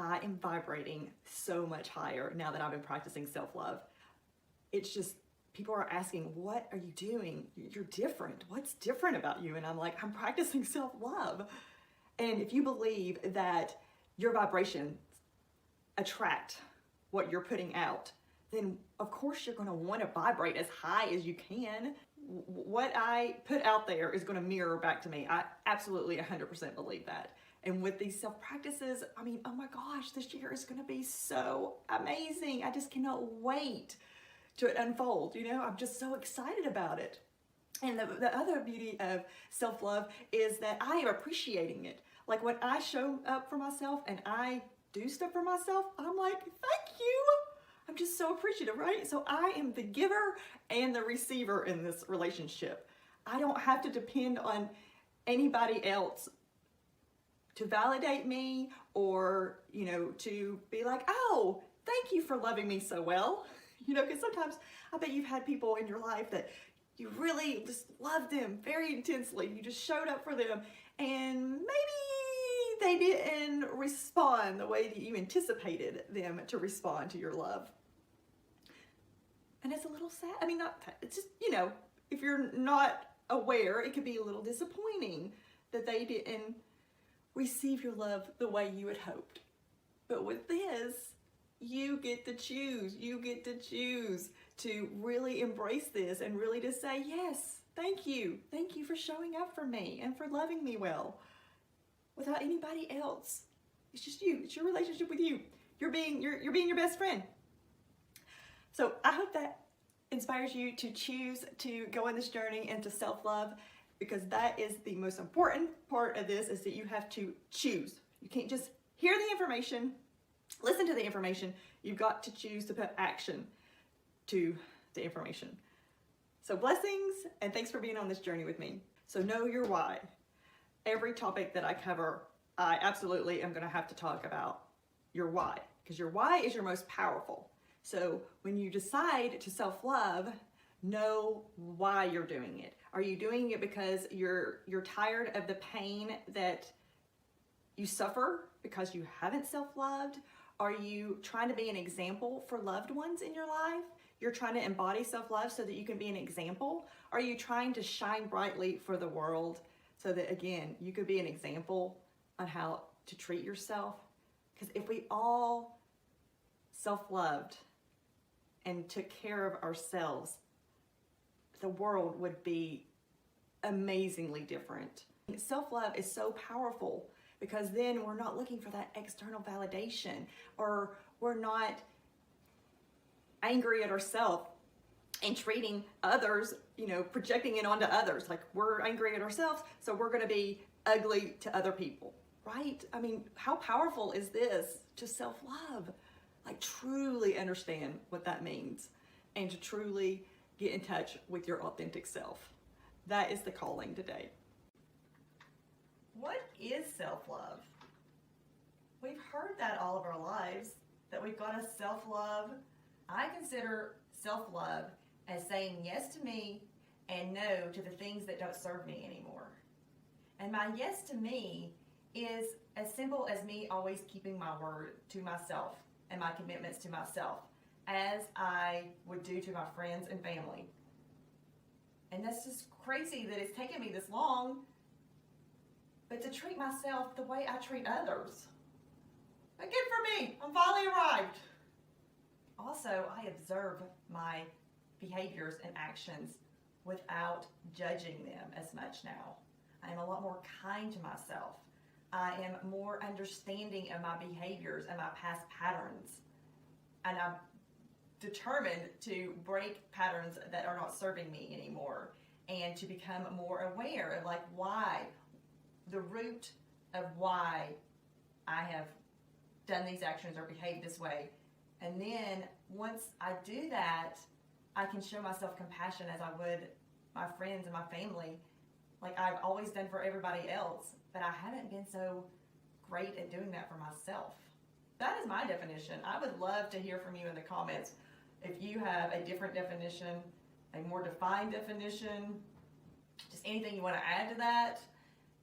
I am vibrating so much higher now that I've been practicing self-love. It's just, people are asking, what are you doing? You're different. What's different about you? And I'm like, I'm practicing self-love. And if you believe that your vibrations attract what you're putting out, then of course you're going to want to vibrate as high as you can. What I put out there is going to mirror back to me. I absolutely 100% believe that. And with these self practices, I mean, oh my gosh, this year is going to be so amazing. I just cannot wait to unfold. You know, I'm just so excited about it. And the other beauty of self-love is that I am appreciating it. Like when I show up for myself and I do stuff for myself, I'm like, thank you. I'm just so appreciative, right? So I am the giver and the receiver in this relationship. I don't have to depend on anybody else to validate me or, you know, to be like, oh, thank you for loving me so well. You know, because sometimes I bet you've had people in your life that you really just loved them very intensely. You just showed up for them and maybe they didn't respond the way that you anticipated them to respond to your love. And it's a little sad. I mean, it's just, you know, if you're not aware, it could be a little disappointing that they didn't receive your love the way you had hoped. But with this, you get to choose. You get to choose to really embrace this and really to say, yes, thank you. Thank you for showing up for me and for loving me well without anybody else. It's just you. It's your relationship with you. You're being your best friend. So I hope that inspires you to choose to go on this journey into self-love, because that is the most important part of this, is that you have to choose. You can't just hear the information, listen to the information. You've got to choose to put action to the information. So blessings, and thanks for being on this journey with me. So know your why. Every topic that I cover, I absolutely am going to have to talk about your why, because your why is your most powerful. So when you decide to self-love, know why you're doing it. Are you doing it because you're tired of the pain that you suffer because you haven't self-loved? Are you trying to be an example for loved ones in your life? You're trying to embody self-love so that you can be an example? Are you trying to shine brightly for the world so that, again, you could be an example on how to treat yourself? Because if we all self-loved and took care of ourselves, the world would be amazingly different. Self-love is so powerful because then we're not looking for that external validation, or we're not angry at ourselves and treating others, you know, projecting it onto others. Like, we're angry at ourselves, so we're going to be ugly to other people, right? I mean, how powerful is this to self-love? Like, truly understand what that means and to truly get in touch with your authentic self. That is the calling today. What is self-love? We've heard that all of our lives, that we've got to self-love. I consider self-love as saying yes to me and no to the things that don't serve me anymore. And my yes to me is as simple as me always keeping my word to myself and my commitments to myself, as I would do to my friends and family. And that's just crazy that it's taken me this long, but to treat myself the way I treat others. But good for me, I'm finally arrived. Also, I observe my behaviors and actions without judging them as much now. I am a lot more kind to myself. I am more understanding of my behaviors and my past patterns. And I'm determined to break patterns that are not serving me anymore, and to become more aware of like why, the root of why I have done these actions or behaved this way. And then once I do that, I can show myself compassion as I would my friends and my family, like I've always done for everybody else, but I haven't been so great at doing that for myself. That is my definition. I would love to hear from you in the comments. If you have a different definition, a more defined definition, just anything you want to add to that,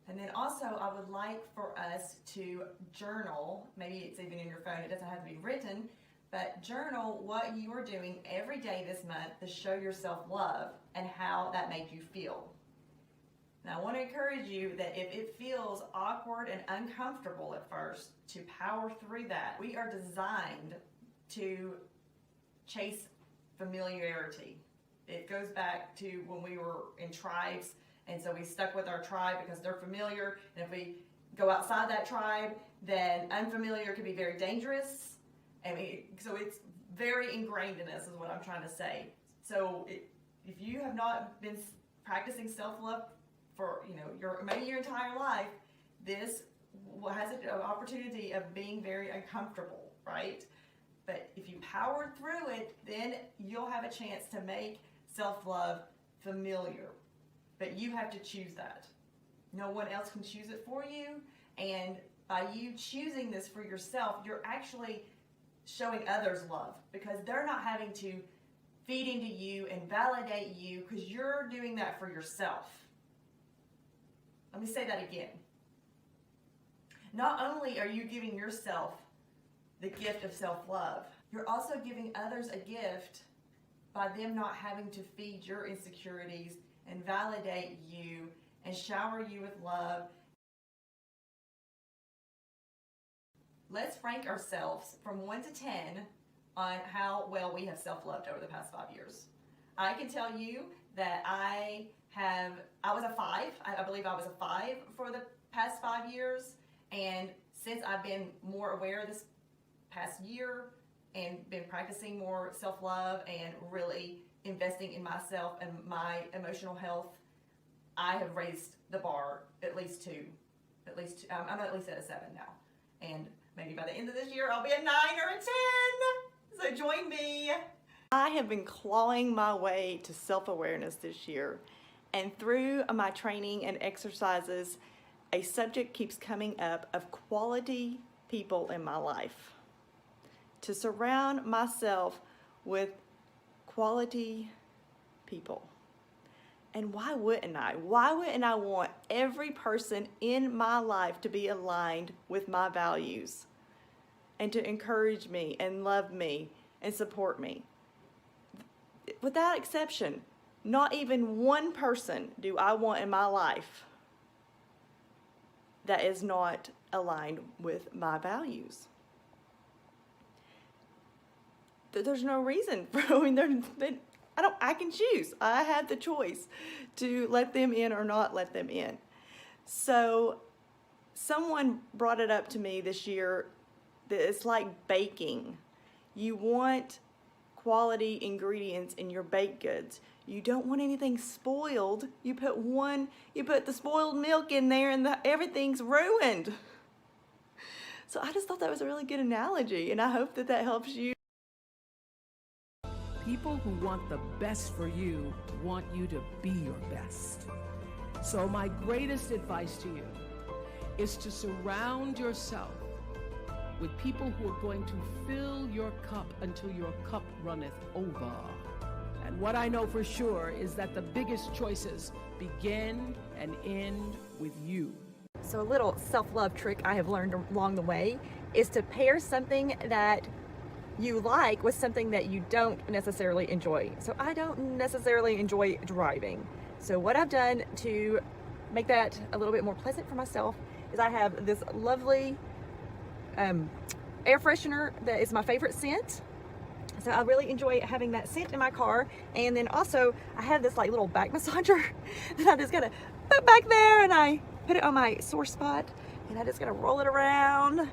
And then also, I would like for us to journal. Maybe it's even in your phone. It doesn't have to be written, but journal what you are doing every day this month to show your self-love and how that made you feel. Now, I want to encourage you that if it feels awkward and uncomfortable at first, to power through that. We are designed to chase familiarity. It goes back to when we were in tribes, and so we stuck with our tribe because they're familiar, and if we go outside that tribe, then unfamiliar can be very dangerous. So it's very ingrained in us, is what I'm trying to say. So if you have not been practicing self-love for maybe your entire life, this has an opportunity of being very uncomfortable, right? But if you power through it, then you'll have a chance to make self-love familiar. But you have to choose that. No one else can choose it for you. And by you choosing this for yourself, you're actually showing others love, because they're not having to feed into you and validate you, because you're doing that for yourself. Let me say that again. Not only are you giving yourself the gift of self-love, you're also giving others a gift by them not having to feed your insecurities and validate you and shower you with love. Let's rank ourselves from 1 to 10 on how well we have self-loved over the past 5 years. I can tell you that I was a 5. I believe I was a 5 for the past 5 years. And since I've been more aware this past year and been practicing more self-love and really investing in myself and my emotional health, I have raised the bar at least 2. I'm at least at a 7 now. And maybe by the end of this year, I'll be a 9 or a 10. So join me. I have been clawing my way to self-awareness this year. And through my training and exercises, a subject keeps coming up of quality people in my life. To surround myself with quality people. And why wouldn't I? Why wouldn't I want every person in my life to be aligned with my values and to encourage me and love me and support me? Without exception, not even one person do I want in my life that is not aligned with my values. There's no reason for, I can choose. I have the choice to let them in or not let them in. So someone brought it up to me this year that it's like baking. You want quality ingredients in your baked goods. You don't want anything spoiled. You put the spoiled milk in there and everything's ruined. So I just thought that was a really good analogy, and I hope that helps you. People who want the best for you want you to be your best. So my greatest advice to you is to surround yourself with people who are going to fill your cup until your cup runneth over. And what I know for sure is that the biggest choices begin and end with you. So a little self-love trick I have learned along the way is to pair something that you like with something that you don't necessarily enjoy. So I don't necessarily enjoy driving. So what I've done to make that a little bit more pleasant for myself is I have this lovely air freshener that is my favorite scent. So I really enjoy having that scent in my car. And then also I have this like little back massager that I'm just gonna put back there, and I put it on my sore spot, and I just gonna roll it around.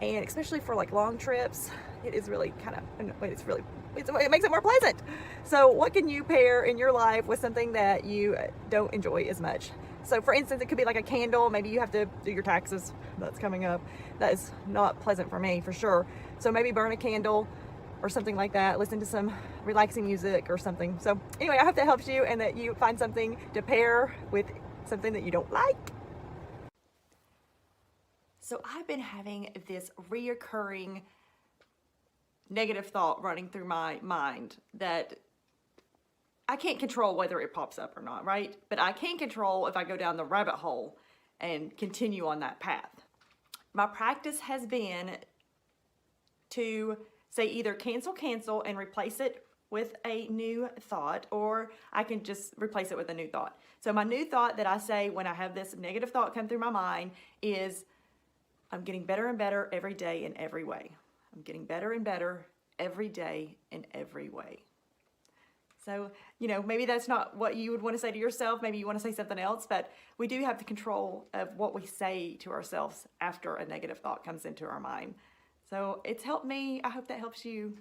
And especially for like long trips, it is really it makes it more pleasant. So what can you pair in your life with something that you don't enjoy as much? So for instance, it could be like a candle. Maybe you have to do your taxes. That's coming up. That is not pleasant for me, for sure. So maybe burn a candle or something like that. Listen to some relaxing music or something. So anyway, I hope that helps you and that you find something to pair with something that you don't like. So I've been having this reoccurring negative thought running through my mind that I can't control whether it pops up or not, right? But I can control if I go down the rabbit hole and continue on that path. My practice has been to say either cancel and replace it with a new thought, or I can just replace it with a new thought. So my new thought that I say when I have this negative thought come through my mind is, I'm getting better and better every day in every way. I'm getting better and better every day in every way. So, maybe that's not what you would want to say to yourself. Maybe you want to say something else, but we do have the control of what we say to ourselves after a negative thought comes into our mind. So it's helped me. I hope that helps you.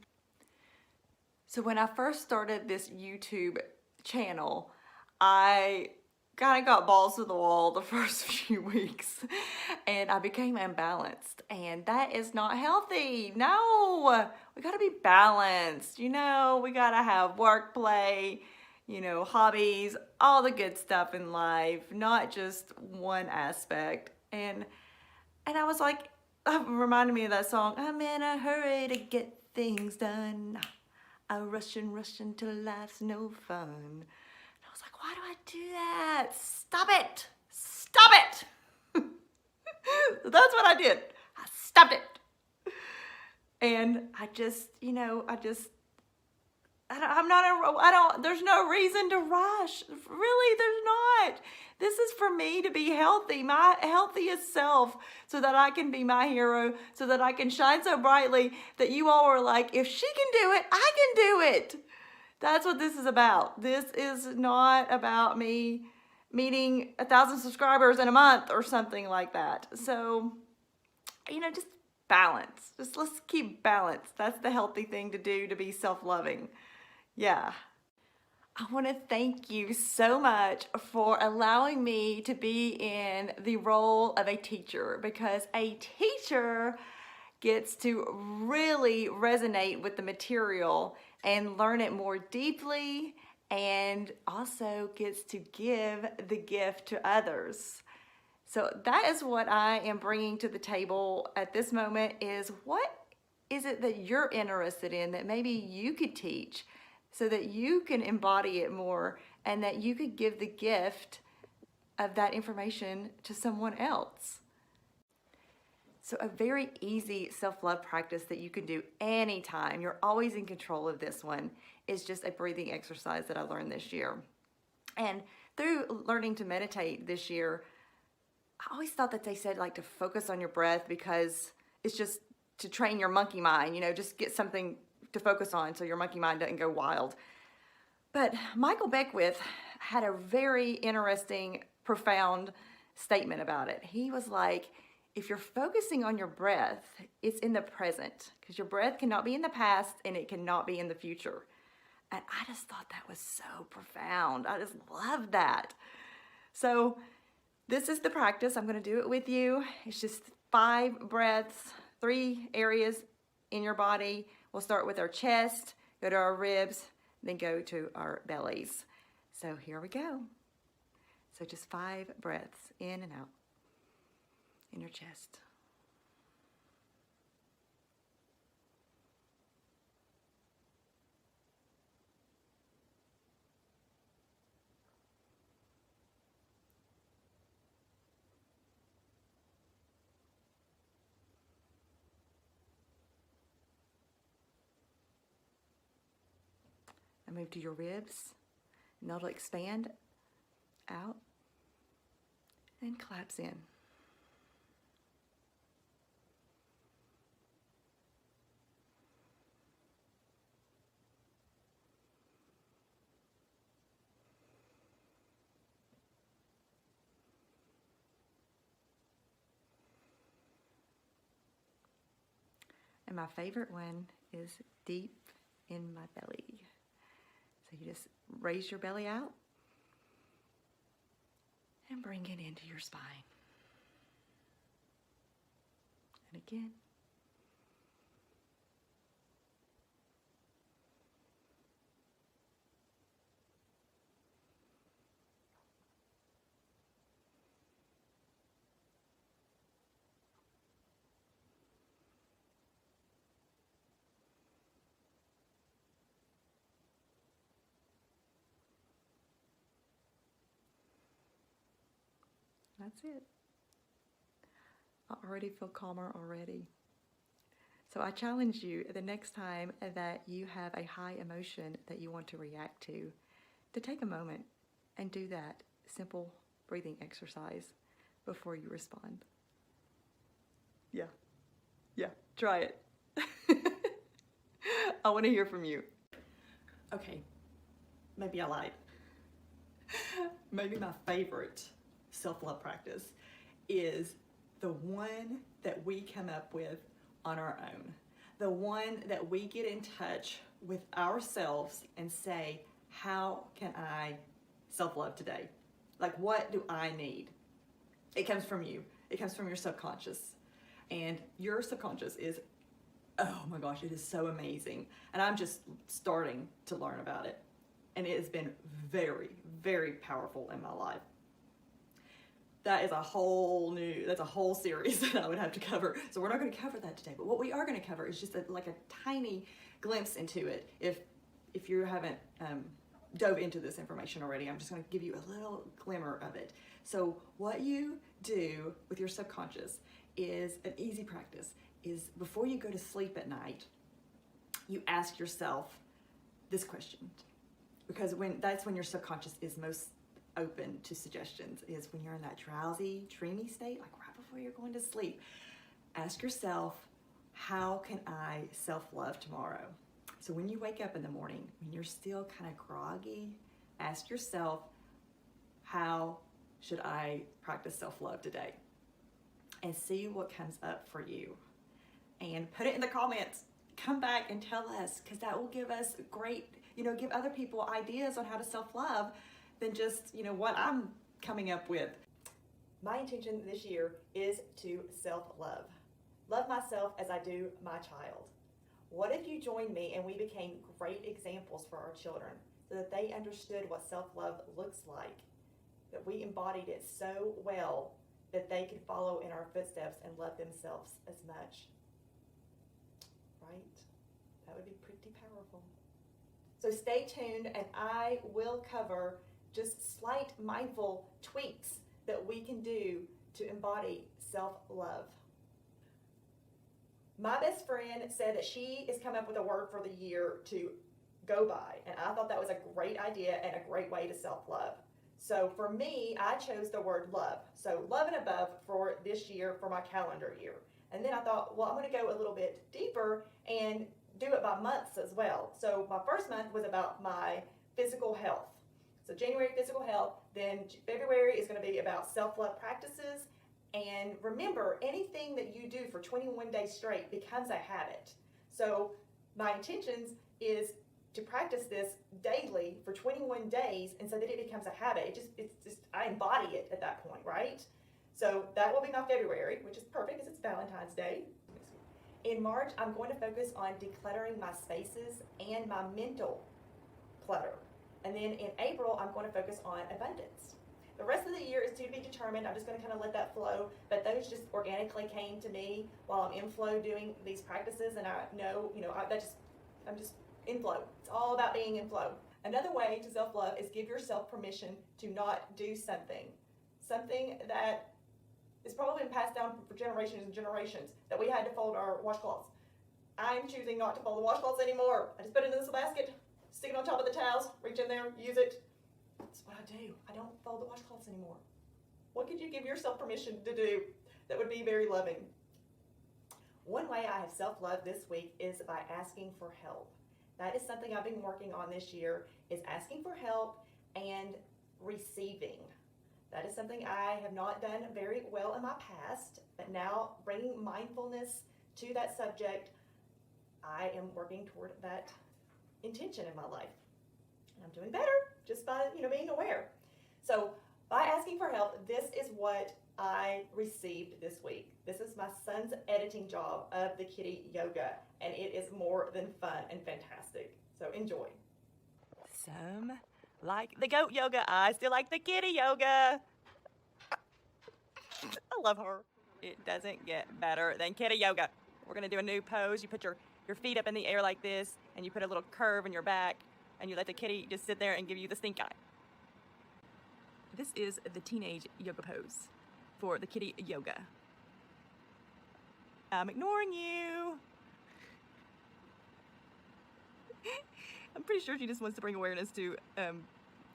So when I first started this YouTube channel, I kind of got balls to the wall the first few weeks, and I became imbalanced, and that is not healthy. No, we got to be balanced. We got to have work, play, hobbies, all the good stuff in life, not just one aspect. And I was like, it reminded me of that song, I'm in a hurry to get things done. I rush until life's no fun. And I was like, why do I do that? Stop it. Stop it. That's what I did. I stopped it. And there's no reason to rush. Really, there's not. This is for me to be healthy, my healthiest self, so that I can be my hero, so that I can shine so brightly that you all are like, if she can do it, I can do it. That's what this is about. This is not about me meeting 1,000 subscribers in a month or something like that. So, just balance. Just let's keep balance. That's the healthy thing to do, to be self-loving. Yeah. I want to thank you so much for allowing me to be in the role of a teacher, because a teacher gets to really resonate with the material and learn it more deeply, and also gets to give the gift to others. So that is what I am bringing to the table at this moment, is what is it that you're interested in that maybe you could teach, so that you can embody it more and that you could give the gift of that information to someone else. So a very easy self-love practice that you can do anytime, you're always in control of this one, is just a breathing exercise that I learned this year. And through learning to meditate this year, I always thought that they said to focus on your breath, because it's just to train your monkey mind, just get something to focus on so your monkey mind doesn't go wild. But Michael Beckwith had a very interesting, profound statement about it. He was like, if you're focusing on your breath, it's in the present, because your breath cannot be in the past and it cannot be in the future. And I just thought that was so profound. I just love that. So this is the practice. I'm going to do it with you. It's just 5 breaths, 3 areas in your body. We'll start with our chest, go to our ribs, then go to our bellies. So here we go. So just 5 breaths in and out in your chest. And move to your ribs, and that'll expand out and collapse in. And my favorite one is deep in my belly. So you just raise your belly out and bring it into your spine. And again. That's it. I already feel calmer already. So I challenge you the next time that you have a high emotion that you want to react to take a moment and do that simple breathing exercise before you respond. Yeah, try it. I want to hear from you. Okay, maybe I lied. Maybe my favorite self-love practice is the one that we come up with on our own. The one that we get in touch with ourselves and say, how can I self-love today? Like, what do I need? It comes from you. It comes from your subconscious. And your subconscious is, oh my gosh, it is so amazing. And I'm just starting to learn about it. And it has been very, very powerful in my life. That's a whole series that I would have to cover. So we're not going to cover that today. But what we are going to cover is just like a tiny glimpse into it. If you haven't dove into this information already, I'm just going to give you a little glimmer of it. So what you do with your subconscious is an easy practice. Is before you go to sleep at night, you ask yourself this question. Because that's when your subconscious is most open to suggestions, is when you're in that drowsy, dreamy state, like right before you're going to sleep. Ask yourself, how can I self-love tomorrow? So when you wake up in the morning, when you're still kind of groggy, ask yourself, how should I practice self-love today? And see what comes up for you. And put it in the comments. Come back and tell us, because that will give us great, give other people ideas on how to self-love than just, what I'm coming up with. My intention this year is to self-love. Love myself as I do my child. What if you joined me and we became great examples for our children so that they understood what self-love looks like, that we embodied it so well that they could follow in our footsteps and love themselves as much? Right? That would be pretty powerful. So stay tuned, and I will cover just slight mindful tweaks that we can do to embody self-love. My best friend said that she has come up with a word for the year to go by, and I thought that was a great idea and a great way to self-love. So for me, I chose the word love. So love and above for this year, for my calendar year. And then I thought, well, I'm going to go a little bit deeper and do it by months as well. So my first month was about my physical health. So January, physical health. Then February is going to be about self-love practices. And remember, anything that you do for 21 days straight becomes a habit. So my intentions is to practice this daily for 21 days, and so that it becomes a habit. It's just I embody it at that point, right? So that will be my February, which is perfect because it's Valentine's Day. In March, I'm going to focus on decluttering my spaces and my mental clutter. And then in April, I'm going to focus on abundance. The rest of the year is to be determined. I'm just going to kind of let that flow, but those just organically came to me while I'm in flow doing these practices, and I know, I'm just in flow. It's all about being in flow. Another way to self-love is give yourself permission to not do something that is probably been passed down for generations and generations, that we had to fold our washcloths. I'm choosing not to fold the washcloths anymore. I just put it in this basket, stick it on top of the towels, reach in there, use it. That's what I do. I don't fold the washcloths anymore. What could you give yourself permission to do that would be very loving? One way I have self-loved this week is by asking for help. That is something I've been working on this year, is asking for help and receiving. That is something I have not done very well in my past, but now bringing mindfulness to that subject, I am working toward that intention in my life. And I'm doing better just by, being aware. So by asking for help, this is what I received this week. This is my son's editing job of the kitty yoga, and it is more than fun and fantastic. So enjoy. Some like the goat yoga. I still like the kitty yoga. I love her. It doesn't get better than kitty yoga. We're going to do a new pose. You put your feet up in the air like this, and you put a little curve in your back, and you let the kitty just sit there and give you the stink eye. This is the teenage yoga pose for the kitty yoga. I'm ignoring you. I'm pretty sure she just wants to bring awareness to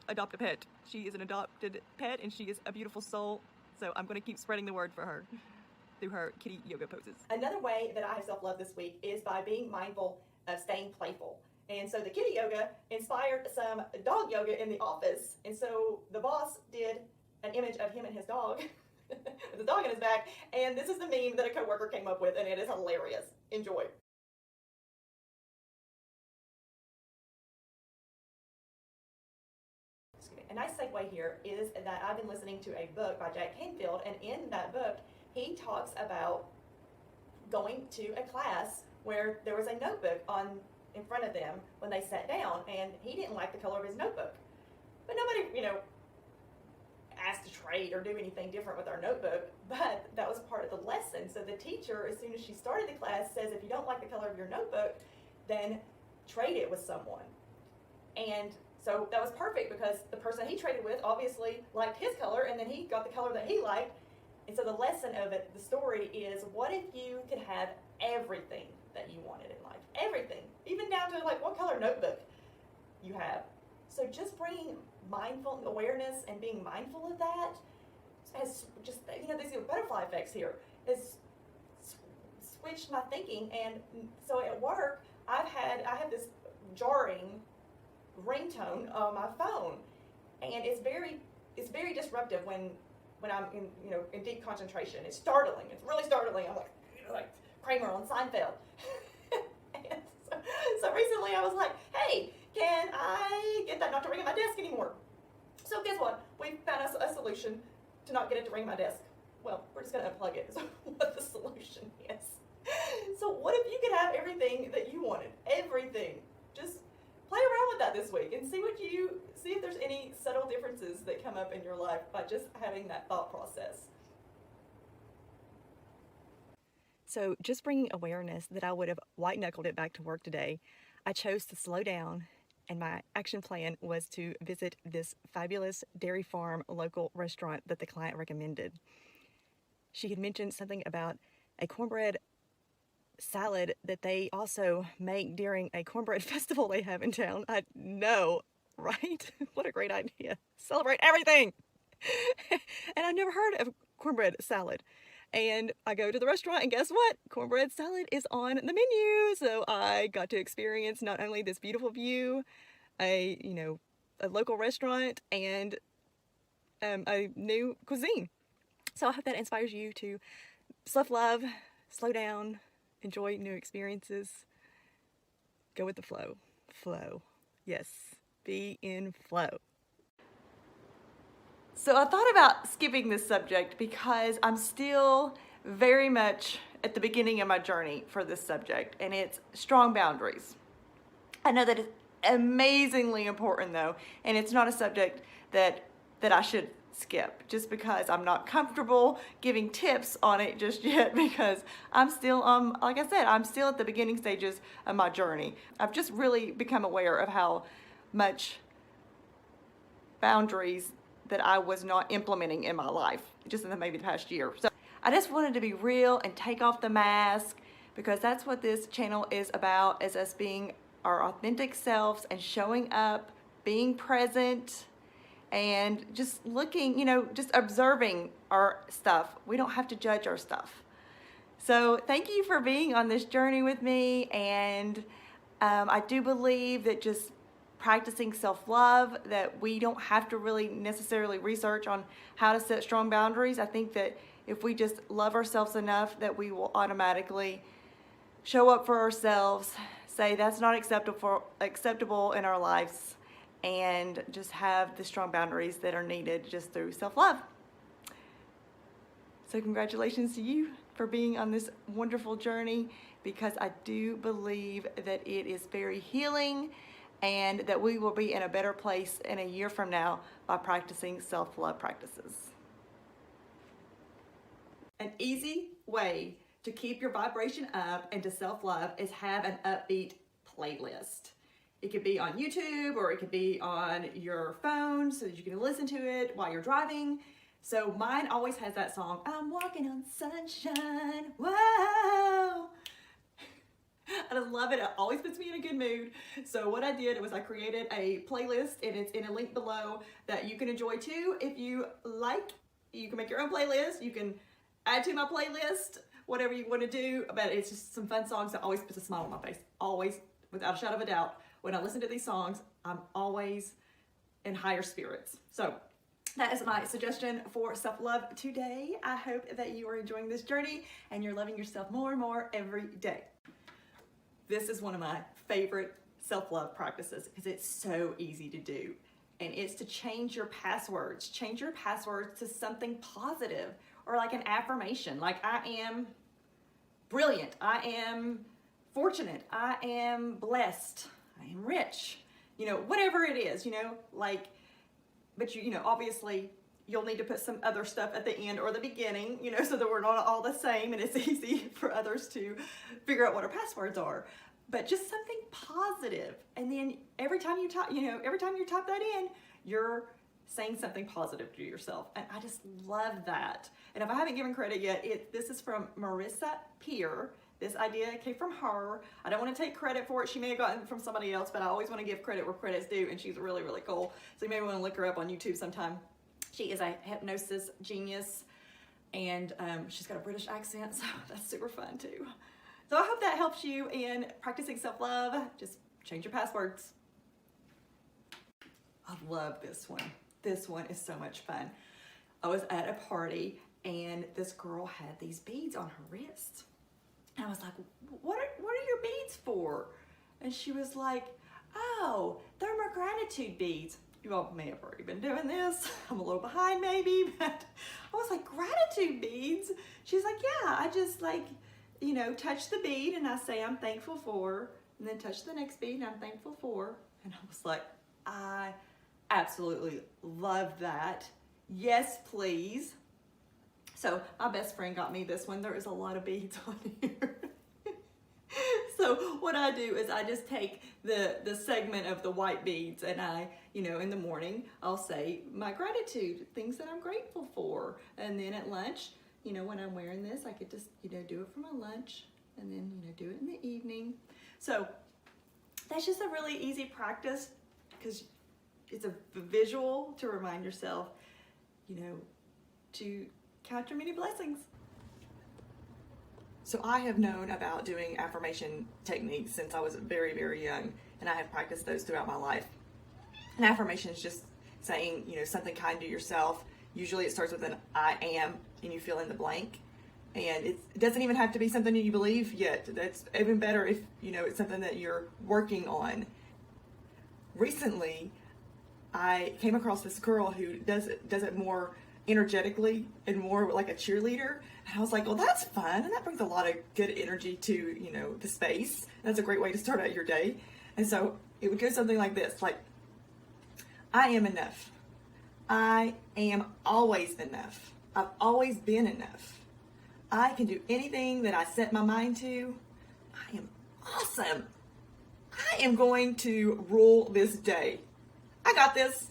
adopt a pet. She is an adopted pet and she is a beautiful soul. So I'm going to keep spreading the word for her through her kitty yoga poses. Another way that I have self-love this week is by being mindful of staying playful. And so the kitty yoga inspired some dog yoga in the office. And so the boss did an image of him and his dog with the dog in his back. And this is the meme that a coworker came up with, and it is hilarious. Enjoy. A nice segue here is that I've been listening to a book by Jack Canfield, and in that book, he talks about going to a class where there was a notebook in front of them when they sat down, and he didn't like the color of his notebook. But nobody, asked to trade or do anything different with our notebook, but that was part of the lesson. So the teacher, as soon as she started the class, says if you don't like the color of your notebook, then trade it with someone. And so that was perfect because the person he traded with obviously liked his color, and then he got the color that he liked. And so the lesson of it, the story is, what if you could have everything that you wanted in life? Everything, even down to like what color notebook you have. So just bringing mindful awareness and being mindful of that has just, these butterfly effects here has switched my thinking. And so at work, I have this jarring ringtone on my phone, and it's very disruptive when I'm in deep concentration. It's startling. It's really startling. I'm like Kramer on Seinfeld. And so recently I was like, hey, can I get that not to ring at my desk anymore? So guess what? We found a solution to not get it to ring my desk. Well, we're just gonna unplug it. Is what the solution is. So what if you could have everything that you wanted? Everything. Just play around with that this week and see if there's any subtle differences that come up in your life by just having that thought process. So just bringing awareness that I would have white-knuckled it back to work today, I chose to slow down, and my action plan was to visit this fabulous dairy farm local restaurant that the client recommended. She had mentioned something about a cornbread salad that they also make during a cornbread festival they have in town. I know, right? What a great idea. Celebrate everything. And I've never heard of cornbread salad. And I go to the restaurant, and guess what? Cornbread salad is on the menu. So I got to experience not only this beautiful view, a local restaurant, and a new cuisine. So I hope that inspires you to self-love, slow down, enjoy new experiences, go with the flow. Flow. Yes, be in flow. So I thought about skipping this subject because I'm still very much at the beginning of my journey for this subject, and it's strong boundaries. I know that it's amazingly important though, and it's not a subject that I should skip just because I'm not comfortable giving tips on it just yet, because I'm still like I said, I'm still at the beginning stages of my journey. I've just really become aware of how much boundaries that I was not implementing in my life just in maybe the past year. So I just wanted to be real and take off the mask, because that's what this channel is about, is us being our authentic selves and showing up, being present, and just looking, just observing our stuff. We don't have to judge our stuff. So thank you for being on this journey with me. And I do believe that just practicing self-love, that we don't have to really necessarily research on how to set strong boundaries. I think that if we just love ourselves enough, that we will automatically show up for ourselves, say that's not acceptable in our lives, and just have the strong boundaries that are needed just through self-love. So congratulations to you for being on this wonderful journey, because I do believe that it is very healing, and that we will be in a better place in a year from now by practicing self-love practices. An easy way to keep your vibration up and to self-love is have an Upbeat playlist. It could be on YouTube, or it could be on your phone so that you can listen to it while you're driving. So mine always has that song, I'm walking on sunshine, whoa. I just love it. It always puts me in a good mood. So what I did was I created a playlist, and it's in a link below that you can enjoy too. If you like, you can make your own playlist. You can add to my playlist, whatever you want to do. But it's just some fun songs that always puts a smile on my face. Always, without a shadow of a doubt. When I listen to these songs, I'm always in higher spirits. So that is my suggestion for self-love today. I hope that you are enjoying this journey and you're loving yourself more and more every day. This is one of my favorite self-love practices because it's so easy to do. And it's to change your passwords. Change your passwords to something positive, or like an affirmation. Like, I am brilliant. I am fortunate. I am blessed. I am rich. You know, whatever it is, you know, like, but you know, obviously you'll need to put some other stuff at the end or the beginning, you know, so that we're not all the same and it's easy for others to figure out what our passwords are. But just something positive. And then every time you type, you know, every time you type that in, you're saying something positive to yourself. And I just love that. And if I haven't given credit yet, this is from Marissa Peer. This idea came from her. I don't want to take credit for it. She may have gotten it from somebody else, but I always want to give credit where credit's due, and she's really, really cool. So you may want to look her up on YouTube sometime. She is a hypnosis genius, and she's got a British accent, so that's super fun too. So I hope that helps you in practicing self-love. Just change your passwords. I love this one. This one is so much fun. I was at a party, and this girl had these beads on her wrist. And I was like, what are your beads for? And she was like, oh, they're my gratitude beads. You all may have already been doing this. I'm a little behind maybe, but I was like, gratitude beads? She's like, yeah, I just like, you know, touch the bead and I say I'm thankful for, and then touch the next bead and I'm thankful for. And I was like, I absolutely love that. Yes, please. So my best friend got me this one. There is a lot of beads on here. So what I do is I just take the segment of the white beads, and I, you know, in the morning, I'll say my gratitude, things that I'm grateful for. And then at lunch, you know, when I'm wearing this, I could just, you know, do it for my lunch, and then, you know, do it in the evening. So that's just a really easy practice because it's a visual to remind yourself, you know, to count your many blessings. So I have known about doing affirmation techniques since I was very, very young, and I have practiced those throughout my life. An affirmation is just saying, you know, something kind to yourself. Usually it starts with an I am, and you fill in the blank. And it doesn't even have to be something that you believe yet. That's even better if, you know, it's something that you're working on. Recently, I came across this girl who does it more energetically and more like a cheerleader. And I was like, well, that's fun. And that brings a lot of good energy to, you know, the space. That's a great way to start out your day. And so it would go something like this, like, I am enough. I am always enough. I've always been enough. I can do anything that I set my mind to. I am awesome. I am going to rule this day. I got this.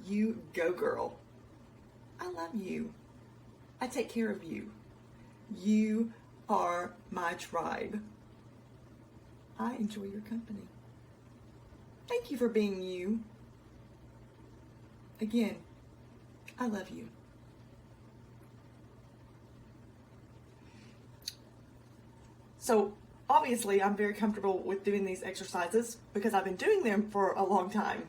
You go, girl. I love you. I take care of you. You are my tribe. I enjoy your company. Thank you for being you. Again, I love you. So obviously I'm very comfortable with doing these exercises because I've been doing them for a long time.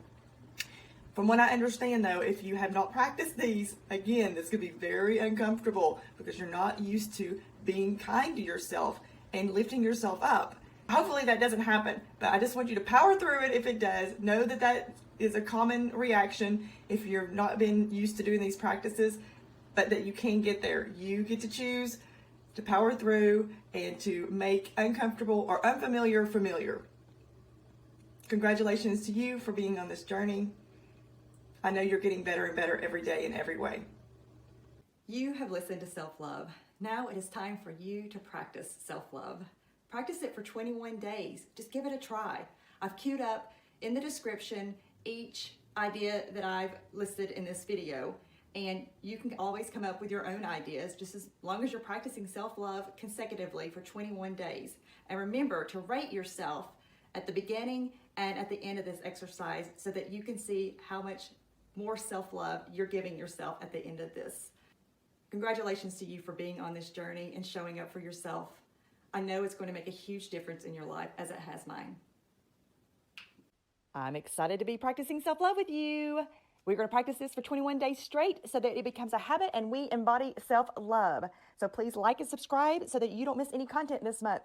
From what I understand though, if you have not practiced these, again, this could be very uncomfortable because you're not used to being kind to yourself and lifting yourself up. Hopefully that doesn't happen, but I just want you to power through it if it does. Know that that is a common reaction if you've not been used to doing these practices, but that you can get there. You get to choose to power through and to make uncomfortable or unfamiliar familiar. Congratulations to you for being on this journey. I know you're getting better and better every day in every way. You have listened to Self-Love. Now it is time for you to practice self-love. Practice it for 21 days. Just give it a try. I've queued up in the description each idea that I've listed in this video. And you can always come up with your own ideas just as long as you're practicing self-love consecutively for 21 days. And remember to rate yourself at the beginning and at the end of this exercise so that you can see how much more self-love you're giving yourself at the end of this. Congratulations to you for being on this journey and showing up for yourself. I know it's going to make a huge difference in your life as it has mine. I'm excited to be practicing self-love with you. We're going to practice this for 21 days straight so that it becomes a habit and we embody self-love. So please like and subscribe so that you don't miss any content this month.